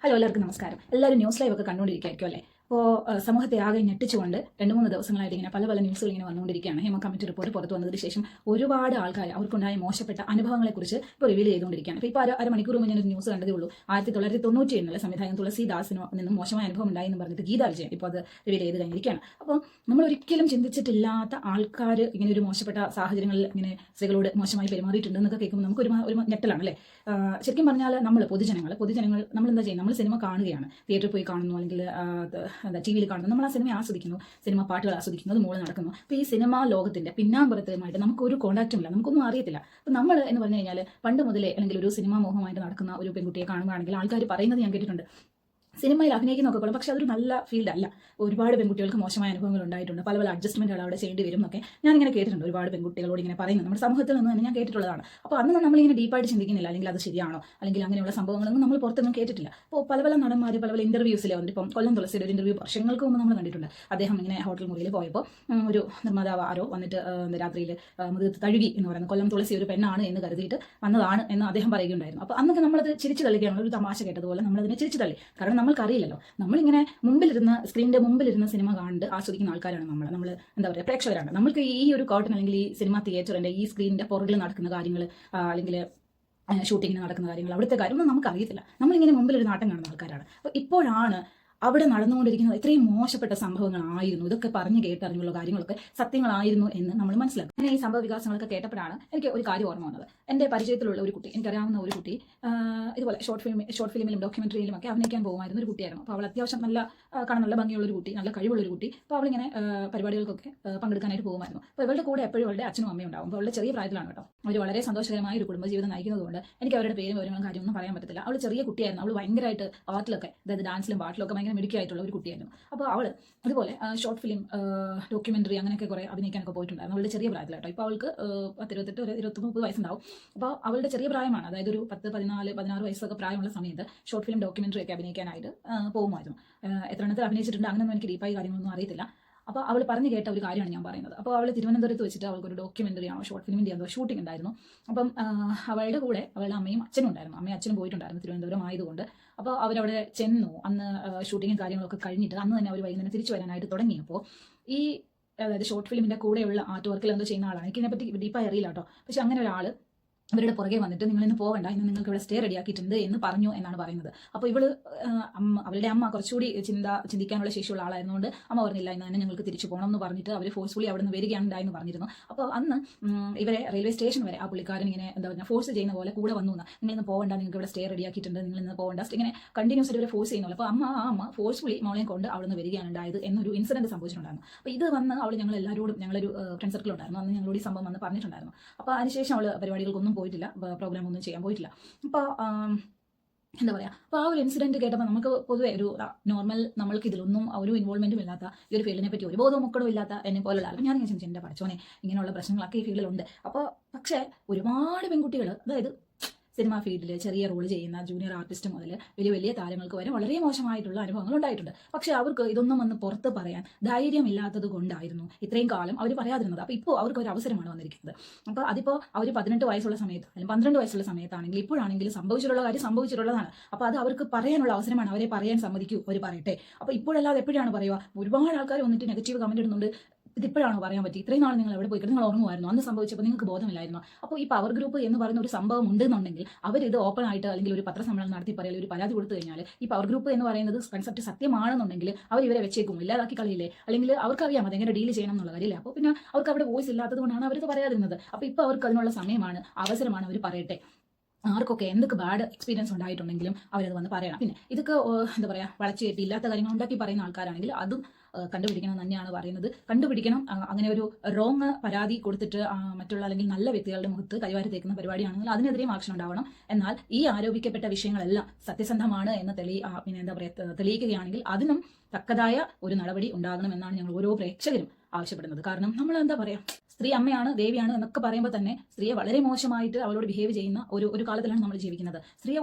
Hello, എല്ലാവർക്കും നമസ്കാരം. എല്ലാവരും ന്യൂസ് ലൈവ് ഒക്കെ കണ്ടുകൊണ്ടിരിക്കുകയായിരിക്കും അല്ലേ? അപ്പോൾ സമൂഹത്തെ ആകെ ഞെട്ടിച്ചുകൊണ്ട് 2-3 ദിവസങ്ങളായിട്ട് ഇങ്ങനെ പല ന്യൂസുകൾ ഇങ്ങനെ വന്നുകൊണ്ടിരിക്കുകയാണ്. ഹേമ കമ്മിറ്റി റിപ്പോർട്ട് പുറത്തു വന്നതിന് ശേഷം ഒരുപാട് ആൾക്കാർ അവർക്കുണ്ടായ മോശപ്പെട്ട അനുഭവങ്ങളെക്കുറിച്ച് ഇപ്പോൾ റിവീൽ ചെയ്തുകൊണ്ടിരിക്കുകയാണ്. ഇപ്പോൾ അരമണിക്കൂർ മുന്നേ ഒരു ന്യൂസ് കണ്ടതേ ഉള്ളൂ. 1997 സംവിധായകൻ തുളസിദാസിനോ നിന്നും മോശമായ അനുഭവം ഉണ്ടായി എന്ന് പറഞ്ഞിട്ട് ഗീതാ വിജയൻ ഇപ്പോൾ അത് റിവീൽ ചെയ്ത് കഴിഞ്ഞിരിക്കുകയാണ്. അപ്പോൾ നമ്മൾ ഒരിക്കലും ചിന്തിച്ചിട്ടില്ലാത്ത ആൾക്കാർ ഇങ്ങനെ ഒരു മോശപ്പെട്ട സാഹചര്യങ്ങളിൽ ഇങ്ങനെ സ്ത്രീകളോട് മോശമായി പെരുമാറിയിട്ടുണ്ട് എന്നൊക്കെ കേൾക്കുമ്പോൾ നമുക്ക് ഒരു ഞെട്ടലാണ് അല്ലേ? ശരിക്കും പറഞ്ഞാൽ നമ്മൾ പൊതുജനങ്ങൾ നമ്മൾ എന്താ ചെയ്യുന്നത്? നമ്മൾ സിനിമ കാണുകയാണ്, തിയേറ്ററിൽ പോയി കാണുന്നു, അല്ലെങ്കിൽ ടി വിയിൽ കാണുന്നു, നമ്മൾ ആ സിനിമ ആസ്വദിക്കുന്നു, സിനിമ പാട്ടുകൾ ആസ്വദിക്കുന്നു, അത് മുകളിൽ നടക്കുന്നു. അപ്പോൾ ഈ സിനിമാ ലോകത്തിന്റെ പിന്നാമ്പുറത്തുമായിട്ട് നമുക്കൊരു കോൺടാക്റ്റും ഇല്ല, നമുക്കൊന്നും അറിയത്തില്ല. അപ്പോൾ നമ്മൾ എന്ന് പറഞ്ഞു കഴിഞ്ഞാൽ പണ്ട് മുതലേ അല്ലെങ്കിൽ ഒരു സിനിമാ മോഹമായിട്ട് നടക്കുന്ന ഒരു പെൺകുട്ടിയെ കാണുകയാണെങ്കിൽ ആൾക്കാർ പറയുന്നത് ഞാൻ കേട്ടിട്ടുണ്ട്, സിനിമയിൽ അഭിനയിക്കുന്നൊക്കെ കൊള്ളും, പക്ഷെ അതൊരു നല്ല ഫീൽഡ് അല്ല. ഒരുപാട് പെൺകുട്ടികൾക്ക് മോശമായ അനുഭവങ്ങൾ ഉണ്ടായിട്ടുണ്ട്, പല അഡ്ജസ്റ്റ്മെന്റുകൾ അവിടെ ചെയ്യേണ്ടി വരും എന്നൊക്കെ ഞാനിങ്ങനെ കേട്ടിട്ടുണ്ട്. ഒരുപാട് പെൺകുട്ടികളോട് ഇങ്ങനെ പറയുന്നത് നമ്മുടെ സമൂഹത്തിൽ നിന്ന് തന്നെ ഞാൻ കേട്ടിട്ടുള്ളതാണ്. അപ്പോൾ അന്ന് നമ്മളിങ്ങനെ ഡീപ്പായിട്ട് ചിന്തിക്കുന്നില്ല, അല്ലെങ്കിൽ അത് ശരിയാണോ, അല്ലെങ്കിൽ അങ്ങനെയുള്ള സംഭവങ്ങളൊന്നും നമ്മൾ പുറത്തൊന്നും കേട്ടിട്ടില്ല. അപ്പോൾ പല നടന്മാർ പല ഇന്റർവ്യൂസിൽ വന്നിട്ട് ഇപ്പം കൊല്ലം തുളസിയുടെ ഒരു ഇന്റർവ്യൂ വർഷങ്ങൾക്ക് മുമ്പ് നമ്മൾ കണ്ടിട്ടുണ്ട്. അദ്ദേഹം ഇങ്ങനെ ഹോട്ടൽ മുറിയിൽ പോയപ്പോൾ ഒരു നിർമ്മാതാവ് ആരോ വന്നിട്ട് രാത്രിയിൽ മുഖത്ത് തഴുകി എന്ന് പറയുന്നത് കൊല്ലം തുളസി ഒരു പെണ്ണാണ് എന്ന് കരുതിയിട്ട് വന്നതാണ് എന്ന് അദ്ദേഹം പറയുകയുണ്ടായിരുന്നു. അപ്പോൾ അന്നൊക്കെ നമ്മളത് ചിരിച്ചു തള്ളുകയാണ്, ഒരു തമാശ കേട്ടതുപോലെ നമ്മളതിനെ ചിരിച്ചു തള്ളി. കാരണം നമ്മൾക്കറിയില്ലല്ലോ, നമ്മളിങ്ങനെ സ്ക്രീനിന്റെ മുമ്പിലിരുന്ന് സിനിമ കണ്ട് ആസ്വദിക്കുന്ന ആൾക്കാരാണ് നമ്മൾ എന്താ പറയുക, പ്രേക്ഷകരാണ്. നമ്മൾക്ക് ഈ ഒരു കോട്ടൺ അല്ലെങ്കിൽ ഈ സിനിമ തിയേറ്ററിന്റെ ഈ സ്ക്രീനിന്റെ പുറകിൽ നടക്കുന്ന കാര്യങ്ങൾ, അല്ലെങ്കിൽ ഷൂട്ടിങ്ങിന് നടക്കുന്ന കാര്യങ്ങൾ, അവിടുത്തെ കാര്യമൊന്നും നമുക്ക് അറിയത്തില്ല. നമ്മളിങ്ങനെ മുമ്പിലൊരു നാട്ടം കാണുന്ന ആൾക്കാരാണ്. അപ്പോൾ ഇപ്പോഴാണ് അവിടെ നടന്നുകൊണ്ടിരിക്കുന്നത് ഇത്രയും മോശപ്പെട്ട സംഭവങ്ങളായിരുന്നു, ഇതൊക്കെ പറഞ്ഞു കേട്ടറിഞ്ഞുള്ള കാര്യങ്ങളൊക്കെ സത്യങ്ങളായിരുന്നു എന്ന് നമ്മൾ മനസ്സിലാക്കും. അങ്ങനെ ഈ സംഭവ വികാസങ്ങളൊക്കെ കേട്ടപ്പോഴാണ് എനിക്ക് ഒരു കാര്യം ഓർമ്മ വന്നത്. എൻ്റെ പരിചയത്തിലുള്ള ഒരു കുട്ടി, എനിക്കറിയാവുന്ന ഒരു കുട്ടി, ഇതുപോലെ ഷോർട്ട് ഫിലിമിലും ഡോക്യുമെന്ററിയിലും ഒക്കെ അഭിനയിക്കാൻ പോകുമായിരുന്ന ഒരു കുട്ടിയായിരുന്നു. അപ്പോൾ അവൾ അത്യാവശ്യം കാണാൻ നല്ല ഭംഗിയുള്ളൊരു കുട്ടി, നല്ല കഴിവുള്ളൊരു കുട്ടി. അപ്പോൾ അവളിങ്ങനെ പരിപാടികൾക്കൊക്കെ പങ്കെടുക്കാനായിട്ട് പോകുമായിരുന്നു. അപ്പോൾ ഇവളുടെ കൂടെ എപ്പോഴും അവളുടെ അച്ഛനും അമ്മയും ഉണ്ടാവും. അപ്പോൾ അവളുടെ ചെറിയ പ്രായത്തിലാണ് കേട്ടോ. അവർ വളരെ സന്തോഷകരമായ ഒരു കുടുംബജീവിതം നയിക്കുന്നതുകൊണ്ട് എനിക്ക് അവരുടെ പേരും വിവരങ്ങളും കാര്യമൊന്നും പറയാൻ പറ്റത്തില്ല. അവൾ ചെറിയ കുട്ടിയായിരുന്നു. അവൾ ഭയങ്കരമായിട്ട് ആർട്ടിലൊക്കെ, അതായത് ഡാൻസിലും പാട്ടിലൊക്കെ ഭയങ്കര മിടുക്കിയായിട്ടുള്ള ഒരു കുട്ടിയായിരുന്നു. അപ്പോൾ അവൾ അതുപോലെ ഷോർട്ട് ഫിലിം, ഡോക്യുമെന്ററി അങ്ങനെയൊക്കെ കുറെ അഭിനയിക്കാനൊക്കെ പോയിട്ടുണ്ടായിരുന്നു അവളുടെ ചെറിയ പ്രായത്തിലാട്ടോ. ഇപ്പോൾ അവൾക്ക് 28 വയസ്സുണ്ടാവും. അപ്പോൾ അവളുടെ ചെറിയ പ്രായമാണ്, അതായത് ഒരു 10-14-16 വയസ്സൊക്കെ പ്രായമുള്ള സമയത്ത് ഷോർട്ട് ഫിലിം ഡോക്യുമെന്ററി ഒക്കെ അഭിനയിക്കാനായിട്ട് പോകുമായിരുന്നു. എത്ര എണ്ണത്തിൽ അഭിനയിച്ചിട്ടുണ്ട് അങ്ങനെയൊന്നും എനിക്ക് ഡീപ്പായി കാര്യങ്ങളൊന്നും അറിയത്തില്ല. അപ്പോൾ അവൾ പറഞ്ഞു കേട്ട ഒരു കാര്യമാണ് ഞാൻ പറയുന്നത്. അപ്പോൾ അവൾ തിരുവനന്തപുരത്ത് വെച്ചിട്ട് അവൾക്കൊരു ഡോക്യുമെന്ററി ആണോ ഷോർട്ട് ഫിലിമിൻ്റെ എന്തോ ഷൂട്ടിംഗ് ഉണ്ടായിരുന്നു. അപ്പം അവളുടെ കൂടെ അവളുടെ അമ്മയും അച്ഛനും ഉണ്ടായിരുന്നു. അമ്മയും അച്ഛനും പോയിട്ടുണ്ടായിരുന്നു തിരുവനന്തപുരം ആയതുകൊണ്ട്. അപ്പോൾ അവരവിടെ ചെന്നു. അന്ന് ഷൂട്ടിങ്ങും കാര്യങ്ങളൊക്കെ കഴിഞ്ഞിട്ട് അന്ന് തന്നെ അവർ വൈകുന്നേരം തിരിച്ചു വരാനായിട്ട് തുടങ്ങിയപ്പോൾ ഈ അതായത് ഷോർട്ട് ഫിലിമിൻ്റെ കൂടെയുള്ള ആർട്ട് വർക്കിൽ എന്തോ ചെയ്യുന്ന ആളാണ്, എനിക്കിതിനെപ്പറ്റി ഡീപ്പായി അറിയില്ല കേട്ടോ. പക്ഷെ അങ്ങനെ ഒരാൾ ഇവരുടെ പുറകെ വന്നിട്ട് നിങ്ങൾ ഇന്ന് പോകണ്ട, ഇന്ന് നിങ്ങൾക്ക് ഇവിടെ സ്റ്റേ റെഡിയാക്കിയിട്ടുണ്ട് എന്ന് പറഞ്ഞു എന്നാണ് പറയുന്നത്. അപ്പോൾ അവളുടെ അമ്മ കുറച്ചുകൂടി ചിന്തിക്കാനുള്ള ശേഷിയുള്ള ആളായിരുന്നുകൊണ്ട് അമ്മ പറഞ്ഞില്ല, ഇന്ന് തന്നെ ഞങ്ങൾക്ക് തിരിച്ചു പോകണം എന്ന് പറഞ്ഞിട്ട് അവർ ഫോഴ്സ്ഫുള്ളി അവിടെ നിന്ന് വരികയാണെന്ന് പറഞ്ഞിരുന്നു. അപ്പോൾ അന്ന് ഇവരെ റെയിൽവേ സ്റ്റേഷൻ വരെ ആ പുള്ളിക്കാരൻ ഇങ്ങനെ എന്താ പറയുക, ഫോഴ്സ് ചെയ്യുന്ന പോലെ കൂടെ വന്നു. നിങ്ങൾ ഇന്ന് പോകണ്ട, നിങ്ങൾക്ക് ഇവിടെ സ്റ്റേ റെഡിയാക്കിയിട്ടുണ്ട്, നിങ്ങൾ ഇന്ന് പോകണ്ട, ഇങ്ങനെ കണ്ടിന്യൂസ് ഇവരെ ഫോഴ്സ് ചെയ്യുന്നുള്ളൂ. അപ്പോൾ അമ്മ ഫോഴ്സ്ഫുള്ളി മോളെയും കൊണ്ട് അവിടെ നിന്ന് വരികയാണ് ഉണ്ടായത് എന്നൊരു ഇൻസിഡന്റ് സംഭവിച്ചിട്ടുണ്ടായിരുന്നു. അപ്പോൾ ഇത് വന്ന് അവൾ ഞങ്ങളെല്ലാവരോടും, ഞങ്ങളൊരു ഫ്രണ്ട് സർക്കിൾ ഉണ്ടായിരുന്നു, അന്ന് ഞങ്ങളോട് ഈ സംഭവം വന്ന് പറഞ്ഞിട്ടുണ്ടായിരുന്നു. അപ്പോൾ അതിനുശേഷം അവൾ പരിപാടികൾക്കൊന്നും പോയിട്ടില്ല, പ്രോഗ്രാം ഒന്നും ചെയ്യാൻ പോയിട്ടില്ല. അപ്പോൾ എന്താ പറയുക, അപ്പോൾ ആ ഒരു ഇൻസിഡന്റ് കേട്ടപ്പോൾ നമുക്ക് പൊതുവെ ഒരു നോർമൽ, നമ്മൾക്ക് ഇതിലൊന്നും ഒരു ഇൻവോൾവ്മെന്റും ഇല്ലാത്ത, ഈ ഒരു ഫീൽഡിനെ പറ്റി ഒരു ബോധവും മക്കളും ഇല്ലാത്ത എന്നെ പോലുള്ള ആൾ, ഞാൻ ചിന്തിച്ചു എൻ്റെ പഠിച്ചോനെ ഇങ്ങനെയുള്ള പ്രശ്നങ്ങളൊക്കെ ഈ ഫീൽഡിലുണ്ട്. അപ്പോൾ പക്ഷേ ഒരുപാട് പെൺകുട്ടികൾ, അതായത് സിനിമാ ഫീൽഡിൽ ചെറിയ റോൾ ചെയ്യുന്ന ജൂനിയർ ആർട്ടിസ്റ്റ് മുതൽ വലിയ താരങ്ങൾക്ക് വരെ വളരെ മോശമായിട്ടുള്ള അനുഭവങ്ങൾ ഉണ്ടായിട്ടുണ്ട്. പക്ഷേ അവർക്ക് ഇതൊന്നും വന്ന് പുറത്ത് പറയാൻ ധൈര്യമില്ലാത്തത് കൊണ്ടായിരുന്നു ഇത്രയും കാലം അവർ പറയാതിരുന്നത്. അപ്പോൾ ഇപ്പോൾ അവർക്ക് ഒരു അവസരമാണ് വന്നിരിക്കുന്നത്. അപ്പോൾ അതിപ്പോൾ അവർ 18 വയസ്സുള്ള സമയത്ത് അല്ലെങ്കിൽ 12 വയസ്സുള്ള സമയത്താണെങ്കിൽ ഇപ്പോഴാണെങ്കിൽ സംഭവിച്ചിട്ടുള്ള കാര്യം സംഭവിച്ചിട്ടുള്ളതാണ്. അപ്പോൾ അത് അവർക്ക് പറയാനുള്ള അവസരമാണ്, അവരെ പറയാൻ സമ്മതിക്കൂ, അവർ പറയട്ടെ. അപ്പോൾ ഇപ്പോഴല്ലാതെ എപ്പോഴാണ് പറയുക? ഒരുപാട് ആൾക്കാർ വന്നിട്ട് നെഗറ്റീവ് കമന്റ് ഇടുന്നുണ്ട്. ഇതിപ്പോഴാണോ പറയാൻ പറ്റി? ഇത്രയും നാൾ നിങ്ങൾ എവിടെ പോയി, നിങ്ങൾ ഓർമ്മമായിരുന്നു, അന്ന് സംഭവിച്ചപ്പോൾ നിങ്ങൾക്ക് ബോധമില്ലായിരുന്നു. അപ്പോൾ ഈ പവർ ഗ്രൂപ്പ് എന്ന് പറയുന്ന ഒരു സംഭവം ഉണ്ടെന്നുണ്ടെങ്കിൽ അവരിത് ഓപ്പൺ ആയിട്ട് അല്ലെങ്കിൽ ഒരു പത്രസമ്മേളനം നടത്തി പറയാൻ, ഒരു പരാതി കൊടുത്തു കഴിഞ്ഞാൽ ഈ പവർ ഗ്രൂപ്പ് എന്ന് പറയുന്നത് കൺസെപ്റ്റ് സത്യമാണെന്നുണ്ടെങ്കിൽ അവർ ഇവരെ വെച്ചേക്കും, ഇല്ലാതാക്കി കളയില്ലേ? അല്ലെങ്കിൽ അവർക്കറിയാം അതെങ്ങനെ ഡീൽ ചെയ്യണം എന്നുള്ള കാര്യമില്ല. അപ്പോൾ പിന്നെ അവർക്ക് അവിടെ വോയിസ് ഇല്ലാത്തത് കൊണ്ടാണ് അവരിത് പറയാതിരുന്നത്. അപ്പോൾ ഇപ്പോൾ അവർക്ക് അതിനുള്ള സമയമാണ്, അവസരമാണ്, അവർ പറയട്ടെ. ആർക്കൊക്കെ എന്തൊക്കെ ബാഡ് എക്സ്പീരിയൻസ് ഉണ്ടായിട്ടുണ്ടെങ്കിലും അവരത് വന്ന് പറയണം. പിന്നെ ഇതൊക്കെ എന്താ പറയുക, വളച്ചു കെട്ടി ഇല്ലാത്ത കാര്യങ്ങൾ ഉണ്ടാക്കി പറയുന്ന ആൾക്കാരാണെങ്കിൽ അതും കണ്ടുപിടിക്കണം തന്നെയാണ് പറയുന്നത്. കണ്ടുപിടിക്കണം. അങ്ങനെ ഒരു റോങ് പരാതി കൊടുത്തിട്ട് മറ്റുള്ള അല്ലെങ്കിൽ നല്ല വ്യക്തികളുടെ മുഖത്ത് കരിവാരി തേക്കുന്ന പരിപാടിയാണെങ്കിൽ അതിനെതിരെയും ആക്ഷൻ ഉണ്ടാവണം. എന്നാൽ ഈ ആരോപിക്കപ്പെട്ട വിഷയങ്ങളെല്ലാം സത്യസന്ധമാണ് എന്ന് പിന്നെ എന്താ പറയുക, തെളിയിക്കുകയാണെങ്കിൽ അതിനും തക്കതായ ഒരു നടപടി ഉണ്ടാകണമെന്നാണ് ഞങ്ങൾ ഓരോ പ്രേക്ഷകരും ആവശ്യപ്പെടുന്നത്. കാരണം നമ്മൾ എന്താ പറയുക, സ്ത്രീ അമ്മയാണ്, ദേവിയാണ് എന്നൊക്കെ പറയുമ്പോൾ തന്നെ സ്ത്രീയെ വളരെ മോശമായിട്ട് അവളോട് ബിഹേവ് ചെയ്യുന്ന ഒരു കാലത്തിലാണ് നമ്മൾ ജീവിക്കുന്നത്. സ്ത്രീ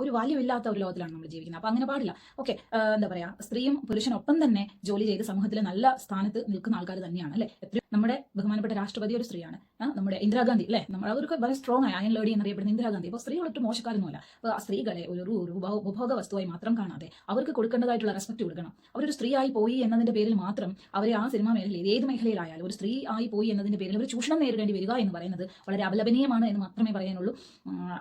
ഒരു വാല്യൂ ഇല്ലാത്ത ഒരു ലോകത്തിലാണ് നമ്മൾ ജീവിക്കുന്നത്. അപ്പോൾ അങ്ങനെ പാടില്ല. ഓക്കെ, എന്താ പറയുക, സ്ത്രീയും പുരുഷനൊപ്പം തന്നെ ജോലി ചെയ്ത് സമൂഹത്തിലെ നല്ല സ്ഥാനത്ത് നിൽക്കുന്ന ആൾക്കാർ തന്നെയാണ് അല്ലേ? നമ്മുടെ ബഹുമാനപ്പെട്ട രാഷ്ട്രപതി ഒരു സ്ത്രീയാണ്. നമ്മുടെ ഇന്ദിരാഗാന്ധി അല്ലേ, നമ്മൾ അവർക്ക് വളരെ സ്ട്രോങ് ആയ അയൺ ലേഡി എന്നറിയപ്പെടുന്ന ഇന്ദിരാഗാന്ധി. അപ്പോൾ സ്ത്രീകൾ ഒട്ടും മോശക്കാരൊന്നുമല്ല. അപ്പോൾ ആ സ്ത്രീകളെ ഒരു ഉപഭോഗ വസ്തുവായി മാത്രം കാണാതെ അവർക്ക് കൊടുക്കേണ്ടതായിട്ടുള്ള റെസ്പെക്ട് കൊടുക്കണം. അവരൊരു സ്ത്രീ ആയി പോയി എന്നതിന്റെ പേരിൽ മാത്രം അവരെ ആ സിനിമാ മേഖലയിൽ ഏത് മേഖലയിലായാലും ഒരു സ്ത്രീ ആയി പോയി എന്നതിന്റെ പേരിൽ ഒരു ചൂഷണം നേരിടേണ്ടി വരിക എന്ന് പറയുന്നത് വളരെ അപലപനീയമാണ് എന്ന് മാത്രമേ പറയാനുള്ളൂ.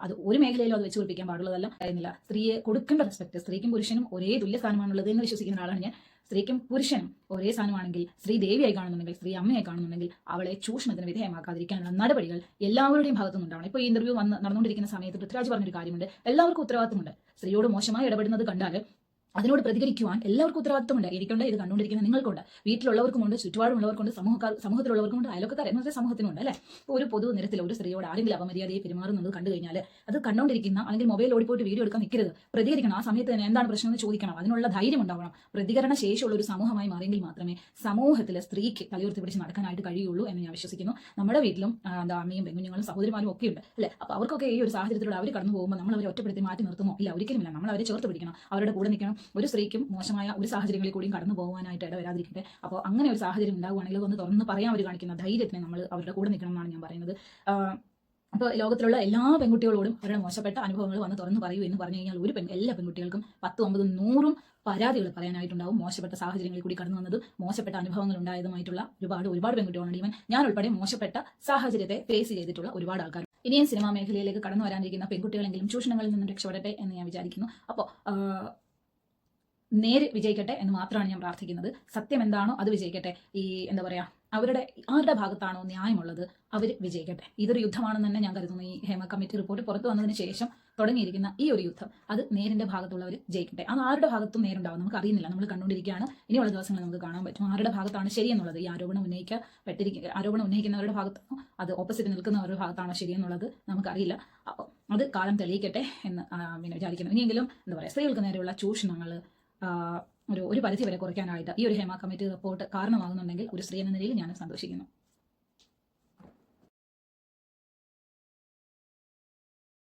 അത് ഒരു മേഖലയിലും അത് വെച്ച് പിടിപ്പിക്കാൻ പാടുള്ളതല്ല. പറയുന്നില്ല, സ്ത്രീയെ കൊടുക്കേണ്ട റെസ്പെക്ട്, സ്ത്രീക്കും പുരുഷനും ഒരേ തുല്യ സ്ഥാനമാണുള്ളത് എന്ന് വിശ്വസിക്കുന്ന ആളാണ് ഞാൻ. സ്ത്രീക്കും പുരുഷനും ഒരേ സ്ഥാനമാണെങ്കിൽ, സ്ത്രീ ദേവിയായി കാണുന്നുണ്ടെങ്കിൽ, സ്ത്രീ അമ്മയായി കാണുന്നുണ്ടെങ്കിൽ അവളെ ചൂഷണത്തിന് വിധേയമാക്കാതിരിക്കാനുള്ള നടപടികൾ എല്ലാവരുടെയും ഭാഗത്തുനിന്നുണ്ടാവണം. ഇപ്പോൾ ഈ ഇന്റർവ്യൂ നടന്നുകൊണ്ടിരിക്കുന്ന സമയത്ത് പൃഥ്വിരാജ് പറഞ്ഞൊരു കാര്യമുണ്ട്, എല്ലാവർക്കും ഉത്തരവാദിത്തമുണ്ട്. സ്ത്രീയോട് മോശമായി ഇടപെടുന്നത് കണ്ടാൽ അതിനോട് പ്രതികരിക്കുവാൻ എല്ലാവർക്കും ഉത്തരവാദിത്തമുണ്ട്. എനിക്കുണ്ട്, ഇത് കണ്ടുകൊണ്ടിരിക്കുന്ന നിങ്ങൾക്കുണ്ട്, വീട്ടിലുള്ളവർക്കുമുണ്ട്, ചുറ്റുപാടുമുള്ളവർക്കുണ്ട്, സമൂഹത്തിലുള്ളവർക്കുണ്ട്, അയൽവക്കക്കാർ എന്ന് വെച്ചാൽ സമൂഹത്തിനുണ്ട് അല്ലേ. ഒരു പൊതു നിരത്തിൽ ഒരു സ്ത്രീയോട് ആരെങ്കിലും അപമര്യാദയെ പെരുമാറുന്നത് കണ്ടു കഴിഞ്ഞാൽ അത് കണ്ടുകൊണ്ടിരിക്കുന്ന അല്ലെങ്കിൽ മൊബൈൽ ഓടിപ്പോയിട്ട് വീഡിയോ എടുക്കാൻ നിൽക്കരുത്, പ്രതികരിക്കണം. ആ സമയത്ത് തന്നെ എന്താണ് പ്രശ്നം എന്ന് ചോദിക്കണം. അതിനുള്ള ധൈര്യം ഉണ്ടാവണം. പ്രതികരണ ശേഷിയുള്ള ഒരു സമൂഹമായി മാറിയെങ്കിൽ മാത്രമേ സമൂഹത്തിൽ സ്ത്രീക്ക് തലയുർത്തി പിടിച്ച് നടക്കാനായിട്ട് കഴിയുള്ളൂ എന്ന് ഞാൻ വിശ്വസിക്കുന്നു. നമ്മുടെ വീട്ടിലും അമ്മയും പെൺകുഞ്ഞുങ്ങളും സഹോദരിമാരും ഒക്കെ ഉണ്ട് അല്ലേ. അപ്പോൾ അവർക്കൊക്കെ ഈ ഒരു സാഹചര്യത്തിലൂടെ അവർ കടന്നു പോകുമ്പോൾ നമ്മൾ അവരെ ഒറ്റപ്പെടുത്തി മാറ്റി നിർത്തുമോ? ഇല്ല, ഒരിക്കലുമില്ല. നമ്മൾ അവരെ ചേർത്ത് പിടിക്കണം, അവരുടെ കൂടെ നിൽക്കണം. ഒരു സ്ത്രീക്കും മോശമായ ഒരു സാഹചര്യങ്ങളിൽ കൂടിയും കടന്നു പോകാനായിട്ട് ഇടവരാതിരിക്കട്ടെ. അപ്പോൾ അങ്ങനെ ഒരു സാഹചര്യം ഉണ്ടാവുകയാണെങ്കിൽ ഒന്ന് തുറന്ന് പറയാൻ അവർ കാണിക്കുന്ന ധൈര്യത്തിന് നമ്മൾ അവരുടെ കൂടെ നിൽക്കണം എന്നാണ് ഞാൻ പറയുന്നത്. അപ്പോൾ ലോകത്തിലുള്ള എല്ലാ പെൺകുട്ടികളോടും അവരുടെ മോശപ്പെട്ട അനുഭവങ്ങൾ വന്ന് തുറന്ന് പറയൂ എന്ന് പറഞ്ഞു കഴിഞ്ഞാൽ എല്ലാ പെൺകുട്ടികൾക്കും 10, 9, 100 പരാതികൾ പറയാനായിട്ടുണ്ടാവും. മോശപ്പെട്ട സാഹചര്യങ്ങളിൽ കൂടി കടന്നു വന്നതും മോശപ്പെട്ട അനുഭവങ്ങൾ ഉണ്ടായതുമായിട്ടുള്ള ഒരുപാട് പെൺകുട്ടികളുണ്ട്. ഈവൻ ഞാൻ ഉൾപ്പെടെ മോശപ്പെട്ട സാഹചര്യത്തെ ഫേസ് ചെയ്തിട്ടുള്ള ഒരുപാട് ആൾക്കാർ. ഇനിയും സിനിമാ മേഖലയിലേക്ക് കടന്നു വരാനിരിക്കുന്ന പെൺകുട്ടികളെങ്കിലും ചൂഷണങ്ങളിൽ നിന്നും രക്ഷപ്പെടട്ടെ എന്ന് ഞാൻ വിചാരിക്കുന്നു. അപ്പോൾ നേര് വിജയിക്കട്ടെ എന്ന് മാത്രമാണ് ഞാൻ പ്രാർത്ഥിക്കുന്നത്. സത്യം എന്താണോ അത് വിജയിക്കട്ടെ. ഈ എന്താ പറയാ, ആരുടെ ഭാഗത്താണോ ന്യായമുള്ളത് അവർ വിജയിക്കട്ടെ. ഇതൊരു യുദ്ധമാണെന്ന് തന്നെ ഞാൻ കരുതുന്നു. ഈ ഹേമ കമ്മിറ്റി റിപ്പോർട്ട് പുറത്തു വന്നതിന് ശേഷം തുടങ്ങിയിരിക്കുന്ന ഈ ഒരു യുദ്ധം, അത് നേരിന്റെ ഭാഗത്തുള്ളവർ ജയിക്കട്ടെ. അത് ആരുടെ ഭാഗത്തും നേരുണ്ടാവും നമുക്ക് അറിയുന്നില്ല, നമ്മൾ കണ്ടുകൊണ്ടിരിക്കുകയാണ്. ഇനിയുള്ള ദിവസങ്ങളിൽ നമുക്ക് കാണാൻ പറ്റും ആരുടെ ഭാഗത്താണ് ശരിയെന്നുള്ളത്. ഈ ആരോപണം ഉന്നയിക്കുന്നവരുടെ ഭാഗത്താണോ, അത് ഓപ്പോസിറ്റ് നിൽക്കുന്നവരുടെ ഭാഗത്താണോ ശരിയെന്നുള്ളത് നമുക്കറിയില്ല. അപ്പോൾ അത് കാലം തെളിയിക്കട്ടെ എന്ന് വിചാരിക്കുന്നു. ഇനിയെങ്കിലും എന്താ പറയുക, സ്ത്രീകൾക്ക് നേരെയുള്ള ചൂഷണങ്ങൾ ഒരു പരിധി വരെ കുറയ്ക്കാനായിട്ട് ഈ ഒരു ഹേമ കമ്മിറ്റി റിപ്പോർട്ട് കാരണമാകുന്നുണ്ടെങ്കിൽ ഒരു സ്ത്രീ എന്ന നിലയിൽ ഞാൻ സന്തോഷിക്കുന്നു.